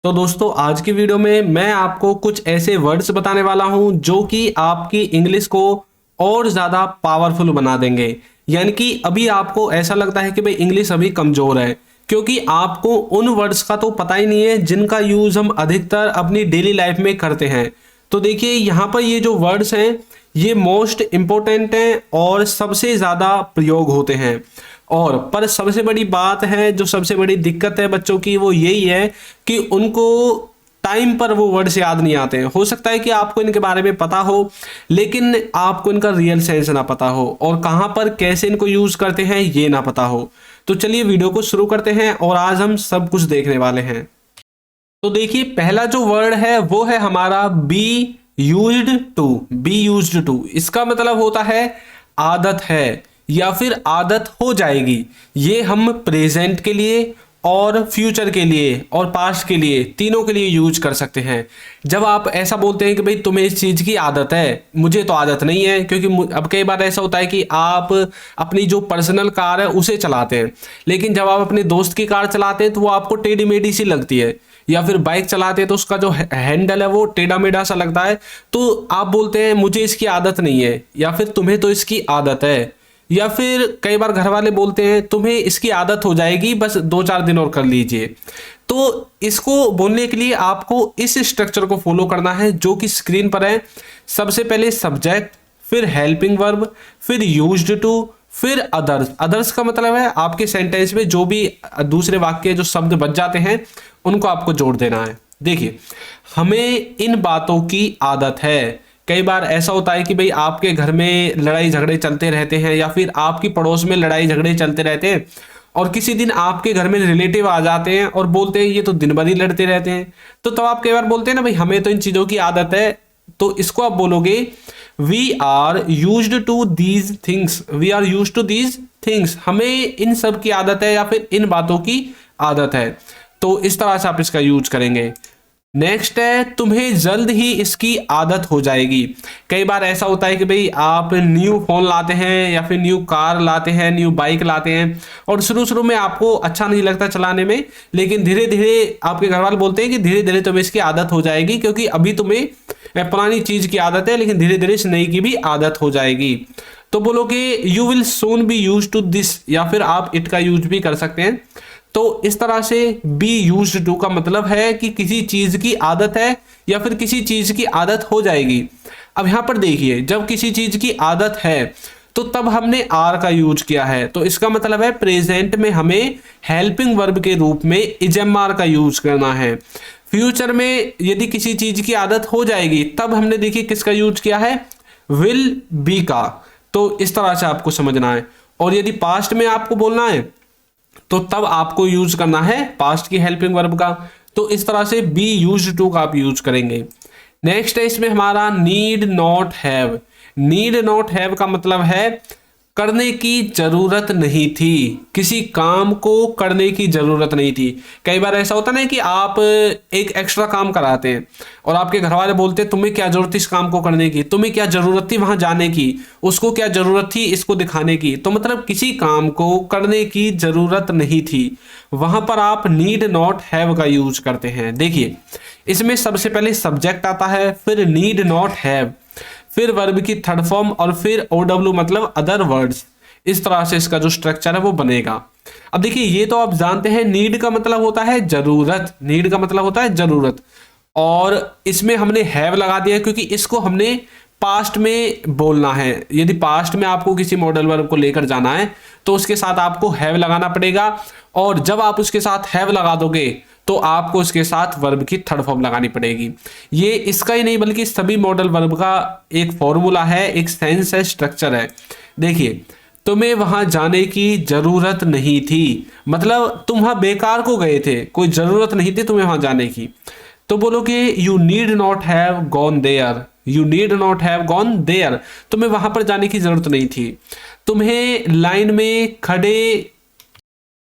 तो दोस्तों आज की वीडियो में मैं आपको कुछ ऐसे वर्ड्स बताने वाला हूं जो कि आपकी इंग्लिश को और ज़्यादा पावरफुल बना देंगे। यानी कि अभी आपको ऐसा लगता है कि भाई इंग्लिश अभी कमज़ोर है, क्योंकि आपको उन वर्ड्स का तो पता ही नहीं है जिनका यूज़ हम अधिकतर अपनी डेली लाइफ में करते हैं। तो देखिए यहाँ पर ये जो वर्ड्स हैं ये मोस्ट इम्पोर्टेंट हैं और सबसे ज़्यादा प्रयोग होते हैं। और पर सबसे बड़ी बात है, जो सबसे बड़ी दिक्कत है बच्चों की, वो यही है कि उनको टाइम पर वो वर्ड्स याद नहीं आते हैं। हो सकता है कि आपको इनके बारे में पता हो लेकिन आपको इनका रियल सेंस ना पता हो और कहाँ पर कैसे इनको यूज करते हैं ये ना पता हो। तो चलिए वीडियो को शुरू करते हैं और आज हम सब कुछ देखने वाले हैं। तो देखिए पहला जो वर्ड है वो है हमारा be used to. Be used to इसका मतलब होता है आदत है या फिर आदत हो जाएगी। ये हम प्रेजेंट के लिए और फ्यूचर के लिए और पास्ट के लिए तीनों के लिए यूज कर सकते हैं। जब आप ऐसा बोलते हैं कि भाई तुम्हें इस चीज़ की आदत है, मुझे तो आदत नहीं है, क्योंकि अब कई बार ऐसा होता है कि आप अपनी जो पर्सनल कार है उसे चलाते हैं, लेकिन जब आप अपने दोस्त की कार चलाते हैं तो वो आपको टेढ़ी मेढ़ी सी लगती है, या फिर बाइक चलाते हैं तो उसका जो हैंडल है वो टेढ़ा मेढ़ा सा लगता है, तो आप बोलते हैं मुझे इसकी आदत नहीं है, या फिर तुम्हें तो इसकी आदत है। या फिर कई बार घर वाले बोलते हैं तुम्हें इसकी आदत हो जाएगी, बस 2-4 दिन और कर लीजिए। तो इसको बोलने के लिए आपको इस स्ट्रक्चर को फॉलो करना है जो कि स्क्रीन पर है। सबसे पहले सब्जेक्ट, फिर हेल्पिंग वर्ब, फिर यूज्ड टू, फिर अदर्स। अदर्स का मतलब है आपके सेंटेंस में जो भी दूसरे वाक्य जो शब्द बच जाते हैं उनको आपको जोड़ देना है। देखिए हमें इन बातों की आदत है। कई बार ऐसा होता है कि भाई आपके घर में लड़ाई झगड़े चलते रहते हैं या फिर आपकी पड़ोस में लड़ाई झगड़े चलते रहते हैं और किसी दिन आपके घर में रिलेटिव आ जाते हैं और बोलते हैं ये तो दिन भर ही लड़ते रहते हैं। तो तब आप कई बार बोलते हैं ना भाई हमें तो इन चीज़ों की आदत है, तो इसको आप बोलोगे we are used to these things. We are used to these things, हमें इन सब की आदत है या फिर इन बातों की आदत है। तो इस तरह से आप इसका यूज करेंगे। नेक्स्ट है तुम्हें जल्द ही इसकी आदत हो जाएगी। कई बार ऐसा होता है कि भाई आप न्यू फोन लाते हैं या फिर न्यू कार लाते हैं, न्यू बाइक लाते हैं और शुरू शुरू में आपको अच्छा नहीं लगता चलाने में, लेकिन धीरे धीरे आपके घर वाले बोलते हैं कि धीरे धीरे तुम्हें इसकी आदत हो जाएगी, क्योंकि अभी तुम्हें पुरानी चीज की आदत है लेकिन धीरे धीरे इस नई की भी आदत हो जाएगी। तो बोलोगे you will soon be use to this, या फिर आप इट का यूज भी कर सकते हैं। तो इस तरह से बी यूज्ड टू का मतलब है कि किसी चीज की आदत है या फिर किसी चीज की आदत हो जाएगी। अब यहां पर देखिए जब किसी चीज की आदत है तो तब हमने आर का यूज किया है, तो इसका मतलब है प्रेजेंट में हमें हेल्पिंग वर्ब के रूप में इजएमआर का यूज करना है। फ्यूचर में यदि किसी चीज की आदत हो जाएगी तब हमने देखिए किसका यूज किया है, विल बी का। तो इस तरह से आपको समझना है। और यदि पास्ट में आपको बोलना है तो तब आपको यूज करना है पास्ट की हेल्पिंग वर्ब का। तो इस तरह से बी यूज्ड टू का आप यूज करेंगे। नेक्स्ट है इसमें हमारा need not have. Need not have का मतलब है करने की जरूरत नहीं थी, किसी काम को करने की जरूरत नहीं थी। कई बार ऐसा होता ना कि आप एक एक्स्ट्रा काम कराते हैं और आपके घर वाले बोलते हैं तुम्हें क्या जरूरत थी इस काम को करने की, तुम्हें क्या जरूरत थी वहां जाने की, उसको क्या जरूरत थी इसको दिखाने की। तो मतलब किसी काम को करने की जरूरत नहीं थी, वहां पर आप नीड नॉट हैव का यूज करते हैं। देखिए इसमें सबसे पहले सब्जेक्ट आता है, फिर नीड नॉट हैव, फिर वर्ब की थर्ड फॉर्म और फिर OW मतलब अदर वर्ड्स। इस तरह से इसका जो स्ट्रक्चर है वो बनेगा। अब देखिए ये तो आप जानते हैं नीड का मतलब होता है जरूरत, नीड का मतलब होता है जरूरत, और इसमें हमने हैव लगा दिया क्योंकि इसको हमने पास्ट में बोलना है। यदि पास्ट में आपको किसी मॉडल वर्ब को लेकर जाना है तो उसके साथ आपको हैव लगाना पड़ेगा, और जब आप उसके साथ हैव लगा दोगे तो आपको उसके साथ वर्ब की थर्ड फॉर्म लगानी पड़ेगी। ये इसका ही नहीं बल्कि सभी मॉडल वर्ब का एक फॉर्मूला है, एक सेंस है, स्ट्रक्चर है। देखिए तुम्हें वहां जाने की जरूरत नहीं थी, मतलब तुम वहां बेकार को गए थे, कोई जरूरत नहीं थी तुम्हें वहां जाने की। तो बोलोगे you need not have gone there. You need not have gone there, तुम्हें वहां पर जाने की जरूरत नहीं थी। तुम्हें लाइन में खड़े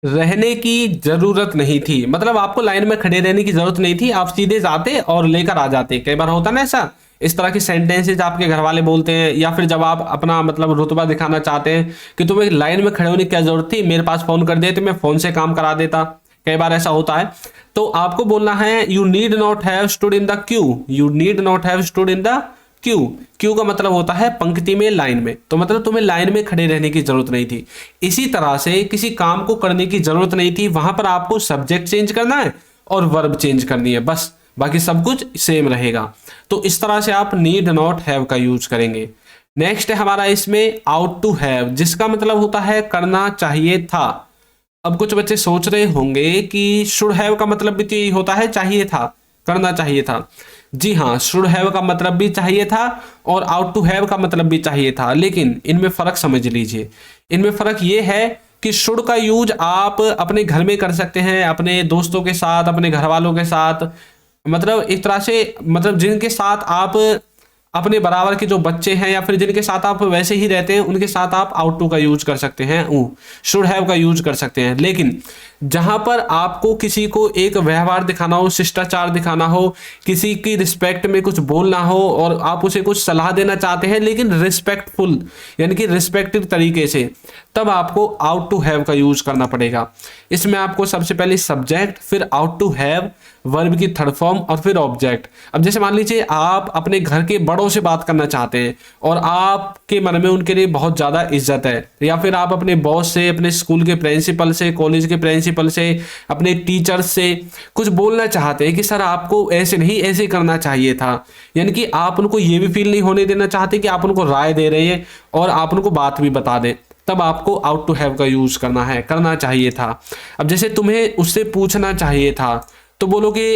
रहने की जरूरत नहीं थी, मतलब आपको लाइन में खड़े रहने की जरूरत नहीं थी, आप सीधे जाते और लेकर आ जाते। कई बार होता ना ऐसा, इस तरह की सेंटेंसेज आपके घर वाले बोलते हैं, या फिर जब आप अपना मतलब रुतबा दिखाना चाहते हैं कि तुम्हें लाइन में खड़े होने की क्या जरूरत थी, मेरे पास फोन कर देते मैं फोन से काम करा देता। कई बार ऐसा होता है। तो आपको बोलना है you need not have stood in the Q, you need not have stood in the Q. Q का मतलब होता है पंक्ति में, लाइन में, तो मतलब तुम्हें लाइन में खड़े रहने की जरूरत नहीं थी। इसी तरह से किसी काम को करने की जरूरत नहीं थी, वहां पर आपको सब्जेक्ट चेंज करना है और वर्ब चेंज करनी है, बस बाकी सब कुछ सेम रहेगा। तो इस तरह से आप नीड नॉट हैव का यूज करेंगे। नेक्स्ट है हमारा इसमें आउट टू हैव, जिसका मतलब होता है करना चाहिए था। अब कुछ बच्चे सोच रहे होंगे कि शुड हैव का मतलब भी तो यही होता है, चाहिए था, करना चाहिए था। जी हाँ, शुड हैव का मतलब भी चाहिए था और आउट टू हैव का मतलब भी चाहिए था, लेकिन इनमें फर्क समझ लीजिए। इनमें फर्क ये है कि शुड का यूज आप अपने घर में कर सकते हैं, अपने दोस्तों के साथ, अपने घर वालों के साथ, मतलब एक तरह से, मतलब जिनके साथ आप अपने बराबर के जो बच्चे हैं या फिर जिनके साथ आप वैसे ही रहते हैं उनके साथ आप आउट टू का यूज कर सकते हैं, शुड हैव का यूज कर सकते हैं। लेकिन जहां पर आपको किसी को एक व्यवहार दिखाना हो, शिष्टाचार दिखाना हो, किसी की रिस्पेक्ट में कुछ बोलना हो और आप उसे कुछ सलाह देना चाहते हैं लेकिन रिस्पेक्टफुल यानी कि रिस्पेक्टिव तरीके से, तब आपको आउट टू हैव का यूज करना पड़ेगा। इसमें आपको सबसे पहले सब्जेक्ट, फिर आउट टू हैव, वर्ब की थर्ड फॉर्म और फिर ऑब्जेक्ट। अब जैसे मान लीजिए आप अपने घर के बड़ों से बात करना चाहते हैं और आपके मन में उनके लिए बहुत ज़्यादा इज्जत है, या फिर आप अपने बॉस से, अपने स्कूल के प्रिंसिपल से, कॉलेज के प्रिंसिपल से, अपने टीचर से कुछ बोलना चाहते हैं कि सर आपको ऐसे नहीं ऐसे करना चाहिए था, यानी कि आप उनको ये भी फील नहीं होने देना चाहते कि आप उनको राय दे रहे हैं और आप उनको बात भी बता दें, तब आपको आउट टू हैव का यूज करना है, करना चाहिए था। अब जैसे तुम्हें उससे पूछना चाहिए था तो बोलोगे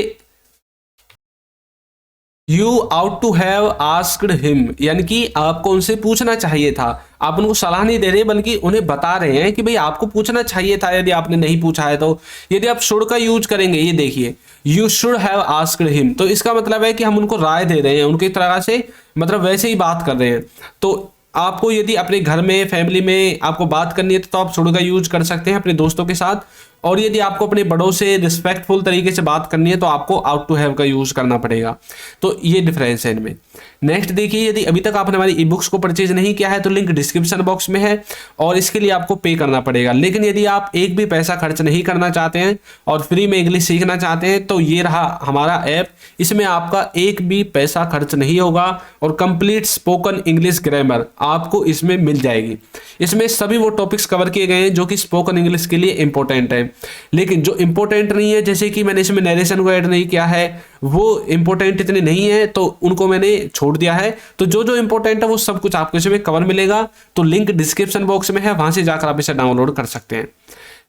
you ought to have asked him, यानी कि आपको उनसे पूछना चाहिए था। आप उनको सलाह नहीं दे रहे बल्कि उन्हें बता रहे हैं कि भाई आपको पूछना चाहिए था, यदि आपने नहीं पूछा है तो। यदि आप शुड का यूज करेंगे, ये देखिए you should have asked him, तो इसका मतलब है कि हम उनको राय दे रहे हैं, उनकी तरह से मतलब वैसे ही बात कर रहे हैं। तो आपको यदि अपने घर में, फैमिली में आपको बात करनी है तो आप शुड का यूज कर सकते हैं अपने दोस्तों के साथ, और यदि आपको अपने बड़ों से रिस्पेक्टफुल तरीके से बात करनी है तो आपको आउट टू हैव का यूज करना पड़ेगा। तो ये डिफरेंस है इनमें। नेक्स्ट देखिए, यदि अभी तक आपने हमारी ई बुक्स को परचेज नहीं किया है तो लिंक डिस्क्रिप्शन बॉक्स में है और इसके लिए आपको पे करना पड़ेगा। लेकिन यदि आप एक भी पैसा खर्च नहीं करना चाहते हैं और फ्री में इंग्लिश सीखना चाहते हैं तो ये रहा हमारा ऐप। इसमें आपका एक भी पैसा खर्च नहीं होगा और कंप्लीट स्पोकन इंग्लिश ग्रामर आपको इसमें मिल जाएगी। इसमें सभी वो टॉपिक्स कवर किए गए हैं जो कि स्पोकन इंग्लिश के लिए इंपॉर्टेंट है, लेकिन जो इंपॉर्टेंट नहीं है, जैसे कि मैंने इसमें नरेशन को ऐड नहीं किया है, वो इंपॉर्टेंट इतने नहीं है तो उनको मैंने छोड़ दिया है। तो जो जो इंपॉर्टेंट है वो सब कुछ आपको इसमें कवर मिलेगा। तो लिंक डिस्क्रिप्शन बॉक्स में है, वहां से जाकर आप इसे डाउनलोड कर सकते हैं।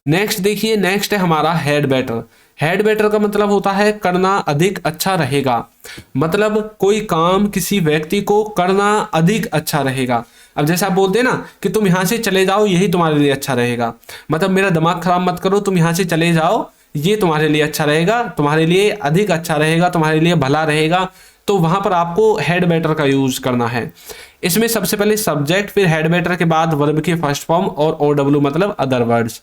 नेक्स्ट देखिए, नेक्स्ट है हमारा हैड बेटर। हैड बेटर का मतलब होता है करना अधिक अच्छा रहेगा, मतलब कोई काम किसी व्यक्ति को करना अधिक अच्छा रहेगा। अब जैसे आप बोलते हैं ना कि तुम यहां से चले जाओ, यही तुम्हारे लिए अच्छा रहेगा, मतलब मेरा दिमाग खराब मत करो, तुम यहां से चले जाओ, ये तुम्हारे लिए अच्छा रहेगा, तुम्हारे लिए अधिक अच्छा रहेगा, तुम्हारे लिए भला रहेगा। तो वहां पर आपको हैड बेटर का यूज करना है। इसमें सबसे पहले सब्जेक्ट, फिर हैड बेटर के बाद वर्ब की फर्स्ट फॉर्म और OW मतलब अदर वर्ड्स।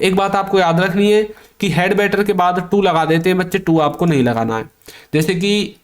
एक बात आपको याद रखनी है कि हैड बेटर के बाद टू लगा देते हैं बच्चे, टू आपको नहीं लगाना है। जैसे कि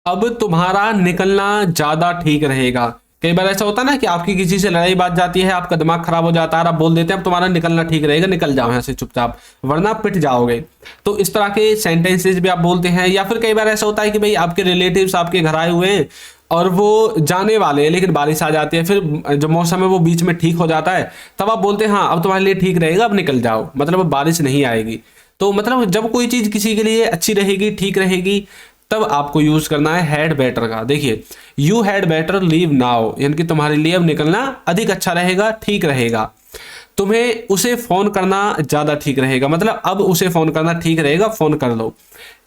अब तुम्हारा निकलना ज्यादा ठीक रहेगा। कई बार ऐसा होता है ना कि आपकी किसी से लड़ाई बात जाती है, आपका दिमाग खराब हो जाता है, आप बोल देते हैं अब तुम्हारा निकलना ठीक रहेगा, निकल जाओ यहाँ से चुपचाप वरना पिट जाओगे। तो इस तरह के सेंटेंसेस भी आप बोलते हैं। या फिर कई बार ऐसा होता है कि भाई आपके रिलेटिव्स आपके घर आए हुए हैं और वो जाने वाले हैं लेकिन बारिश आ जाती है, फिर जो मौसम है वो बीच में ठीक हो जाता है, तब आप बोलते हैं हाँ अब तुम्हारे लिए ठीक रहेगा, अब निकल जाओ, मतलब अब बारिश नहीं आएगी। तो मतलब जब कोई चीज किसी के लिए अच्छी रहेगी, ठीक रहेगी, तब आपको यूज करना है हैड बेटर का। देखिए you had better leave now, यानी कि तुम्हारे लिए अब निकलना अधिक अच्छा रहेगा, ठीक रहेगा। तुम्हें उसे फोन करना ज्यादा ठीक रहेगा, मतलब अब उसे फोन करना ठीक रहेगा, फोन कर लो।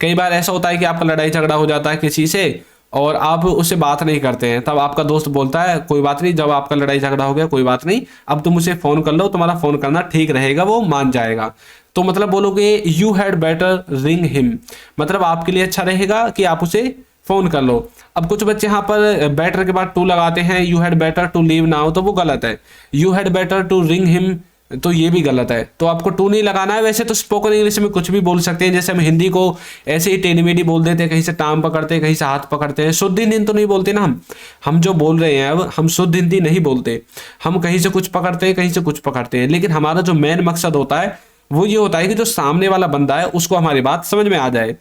कई बार ऐसा होता है कि आपका लड़ाई झगड़ा हो जाता है किसी से और आप उससे बात नहीं करते हैं, तब आपका दोस्त बोलता है कोई बात नहीं, जब आपका लड़ाई झगड़ा हो गया कोई बात नहीं, अब तुम उसे फोन कर लो, तुम्हारा फोन करना ठीक रहेगा, वो मान जाएगा। तो मतलब बोलोगे you had better ring him, मतलब आपके लिए अच्छा रहेगा कि आप उसे फोन कर लो। अब कुछ बच्चे यहाँ पर बेटर के बाद टू लगाते हैं, you had better to leave now, तो वो गलत है। You had better to ring him, तो ये भी गलत है। तो आपको टू नहीं लगाना है। वैसे तो स्पोकन इंग्लिश में कुछ भी बोल सकते हैं, जैसे हम हिंदी को ऐसे ही टेढ़ी मेढ़ी बोल देते हैं, कहीं से टांग पकड़ते हैं, कहीं से हाथ पकड़ते हैं। शुद्ध हिंदी तो नहीं बोलते ना हम जो बोल रहे हैं अब हम शुद्ध हिंदी नहीं बोलते, हम कहीं से कुछ पकड़ते हैं, कहीं से कुछ पकड़ते हैं, लेकिन हमारा जो मेन मकसद होता है वो ये होता है कि जो सामने वाला बंदा है उसको हमारी बात समझ में आ जाए।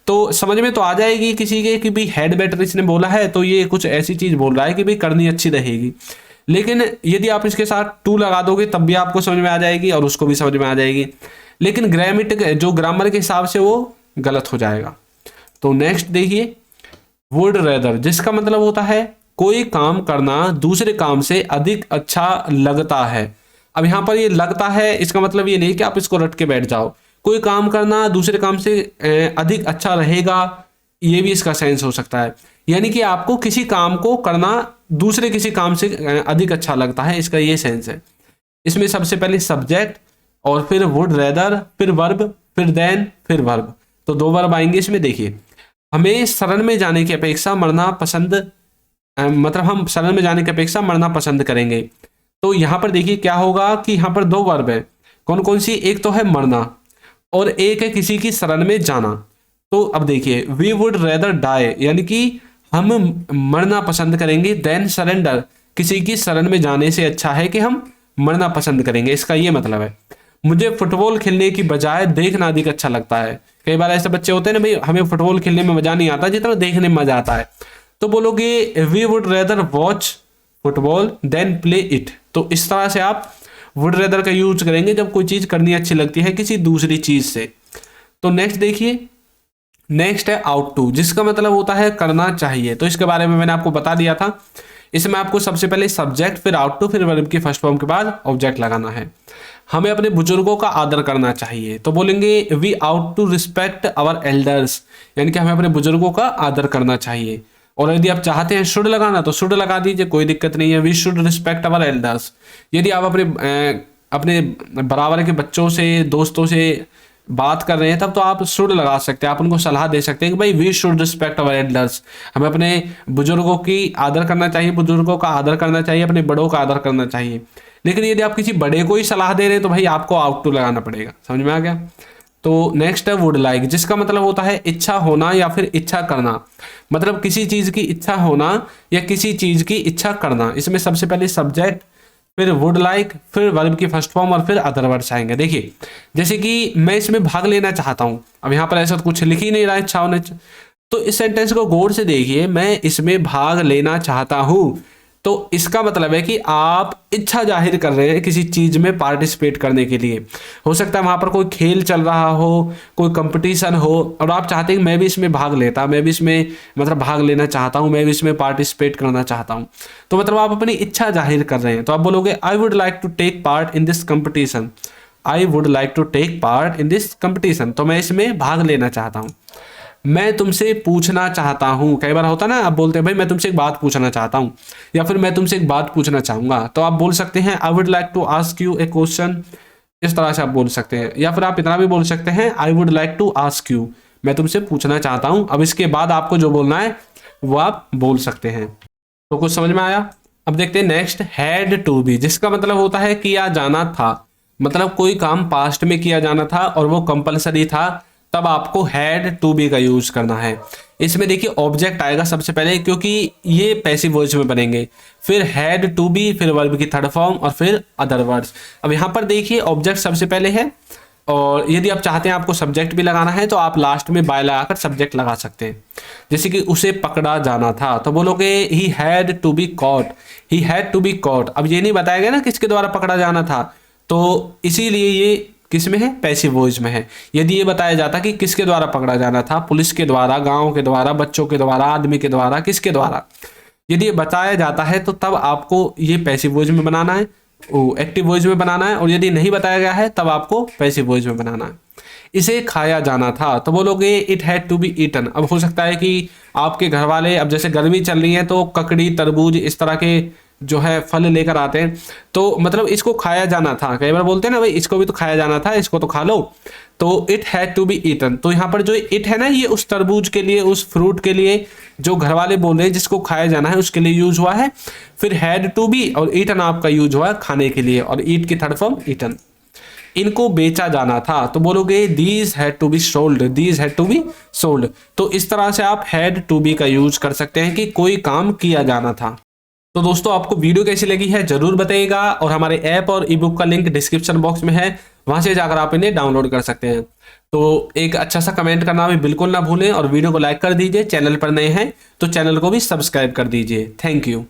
तो समझ में तो आ जाएगी किसी के कि भाई हेड बेटर इसने बोला है तो ये कुछ ऐसी चीज बोल रहा है कि भाई करनी अच्छी रहेगी। लेकिन यदि आप इसके साथ टू लगा दोगे तब भी आपको समझ में आ जाएगी और उसको भी समझ में आ जाएगी, लेकिन ग्रामेटिक जो ग्रामर के हिसाब से वो गलत हो जाएगा। तो नेक्स्ट देखिए वुड रेदर, जिसका मतलब होता है कोई काम करना दूसरे काम से अधिक अच्छा लगता है। अब यहाँ पर ये लगता है इसका मतलब ये नहीं कि आप इसको रट के बैठ जाओ। कोई काम करना दूसरे काम से अधिक अच्छा रहेगा, ये भी इसका सेंस हो सकता है। यानी कि आपको किसी काम को करना दूसरे किसी काम से अधिक अच्छा लगता है, इसका ये सेंस है। इसमें सबसे पहले सब्जेक्ट और फिर वुड रेदर, फिर वर्ब, फिर देन, फिर वर्ब। तो 2 वर्ब आएंगे इसमें। देखिए हमें शरण में जाने की अपेक्षा मरना पसंद, मतलब हम शरण में जाने की अपेक्षा मरना पसंद करेंगे। तो यहाँ पर देखिए क्या होगा कि यहाँ पर 2 वर्ब है। कौन कौन सी? एक तो है मरना और एक है किसी की शरण में जाना। तो अब देखिए वी वुड रेदर डाई, यानी कि हम मरना पसंद करेंगे, देन सरेंडर, किसी की शरण में जाने से अच्छा है कि हम मरना पसंद करेंगे। इसका ये मतलब है मुझे फुटबॉल खेलने की बजाय देखना अधिक अच्छा लगता है। कई बार ऐसे बच्चे होते हैं ना, भाई हमें फुटबॉल खेलने में मजा नहीं आता जितना देखने में मजा आता है। तो बोलोगे we would rather watch football than play it. तो इस तरह से आप वुड रेदर का यूज करेंगे जब कोई चीज करनी अच्छी लगती है किसी दूसरी चीज से। तो नेक्स्ट देखिए, नेक्स्ट है आउट टू, जिसका मतलब होता है करना चाहिए। तो इसके बारे में मैंने आपको बता दिया था। इसमें आपको सबसे पहले सब्जेक्ट, फिर आउट टू, फिर वर्ब की फर्स्ट फॉर्म के बाद ऑब्जेक्ट लगाना है। हमें अपने बुजुर्गों का आदर करना चाहिए। तो बोलेंगे we ought to respect our elders, यानी कि हमें अपने बुजुर्गों का आदर करना चाहिए। और यदि आप चाहते हैं शुड लगाना तो शुड लगा दीजिए, कोई दिक्कत नहीं है। We should respect our elders. यदि आप अपने बराबर के बच्चों से, दोस्तों से बात कर रहे हैं तब तो आप शुड लगा सकते हैं, आप उनको सलाह दे सकते हैं कि भाई we should respect our elders, हमें अपने बुजुर्गों की आदर करना चाहिए, बुजुर्गों का आदर करना चाहिए, अपने बड़ों का आदर करना चाहिए। लेकिन यदि आप किसी बड़े को ही सलाह दे रहे हैं तो भाई आपको आउट टू लगाना पड़ेगा। समझ में आ गया? तो नेक्स्ट है वुड लाइक, जिसका मतलब होता है इच्छा होना या फिर इच्छा करना। मतलब किसी चीज की इच्छा होना या किसी चीज की इच्छा करना। इसमें सबसे पहले सब्जेक्ट, फिर वुड लाइक, फिर वर्ब की फर्स्ट फॉर्म और फिर अदर वर्ड्स आएंगे। देखिए जैसे कि मैं इसमें भाग लेना चाहता हूं, अब यहाँ पर ऐसा कुछ लिख ही नहीं रहा है इच्छा होने। तो इस सेंटेंस को गौर से देखिए, मैं इसमें भाग लेना चाहता हूं। तो इसका मतलब है कि आप इच्छा जाहिर कर रहे हैं किसी चीज में पार्टिसिपेट करने के लिए। हो सकता है वहां पर कोई खेल चल रहा हो, कोई कंपटीशन हो और आप चाहते हैं कि मैं भी इसमें भाग लेता, मैं भी इसमें मतलब भाग लेना चाहता हूं, मैं भी इसमें पार्टिसिपेट करना चाहता हूं। तो मतलब आप अपनी इच्छा जाहिर कर रहे हैं। तो आप बोलोगे I would like to take part in this competition, I would like to take part in this competition. तो मैं इसमें भाग लेना चाहता हूं। मैं तुमसे पूछना चाहता हूं, कई बार होता ना, आप बोलते हैं भाई मैं तुमसे एक बात पूछना चाहता हूं या फिर मैं तुमसे एक बात पूछना चाहूंगा। तो आप बोल सकते हैं I would like to ask you a question, इस तरह से आप बोल सकते हैं। या फिर आप इतना भी बोल सकते हैं I would like to ask you, मैं तुमसे पूछना चाहता हूं। अब इसके बाद आपको जो बोलना है वो आप बोल सकते हैं। तो कुछ समझ में आया? अब देखते हैं नेक्स्ट, हैड टू बी, जिसका मतलब होता है किया जाना था। मतलब कोई काम पास्ट में किया जाना था और वो कंपलसरी था, तब आपको हैड टू बी का यूज करना है। इसमें देखिए ऑब्जेक्ट आएगा सबसे पहले, क्योंकि ये पैसिव वॉइस में बनेंगे, फिर हैड टू बी, फिर वर्ब की थर्ड फॉर्म और फिर अदर वर्ड्स। अब यहाँ पर देखिए ऑब्जेक्ट सबसे पहले है और यदि आप चाहते हैं आपको सब्जेक्ट भी लगाना है तो आप लास्ट में बाय लगाकर सब्जेक्ट लगा सकते हैं। जैसे कि उसे पकड़ा जाना था तो बोलोगे he had to be caught, he had to be caught. अब ये नहीं बताया गया ना किसके द्वारा पकड़ा जाना था, तो इसीलिए ये किस में है? पैसिव वॉइस में है। यदि ये बताया जाता कि किसके द्वारा पकड़ा जाना था, पुलिस के द्वारा, गांव के द्वारा, बच्चों के द्वारा, आदमी के द्वारा, किसके द्वारा, यदि ये बताया जाता है तो तब आपको ये पैसिव वॉइस में बनाना है, एक्टिव वॉइस में बनाना है। और यदि नहीं बताया गया है तब आपको पैसिव वॉइस में बनाना है। इसे खाया जाना था तो बोलोगे it had to be eaten. अब हो सकता है कि आपके घर वाले, अब जैसे गर्मी चल रही है तो ककड़ी, तरबूज, इस तरह के जो है फल लेकर आते हैं, तो मतलब इसको खाया जाना था। कई बार बोलते हैं ना भाई इसको भी तो खाया जाना था, इसको तो खा लो। तो it had to be eaten. तो यहाँ पर जो इट है ना, ये उस तरबूज के लिए, उस फ्रूट के लिए जो घर वाले बोल रहे हैं जिसको खाया जाना है उसके लिए यूज हुआ है। फिर हैड टू बी और ईटन आपका यूज हुआ है खाने के लिए, और ईट की थर्ड फॉर्म ईटन। इनको बेचा जाना था तो बोलोगे these had to be sold, these had to be sold. तो इस तरह से आप हैड टू बी का यूज कर सकते हैं कि कोई काम किया जाना था। तो दोस्तों आपको वीडियो कैसी लगी है जरूर बताइएगा, और हमारे ऐप और ई बुक का लिंक डिस्क्रिप्शन बॉक्स में है, वहां से जाकर आप इन्हें डाउनलोड कर सकते हैं। तो एक अच्छा सा कमेंट करना भी बिल्कुल ना भूलें, और वीडियो को लाइक कर दीजिए। चैनल पर नए हैं तो चैनल को भी सब्सक्राइब कर दीजिए। Thank you.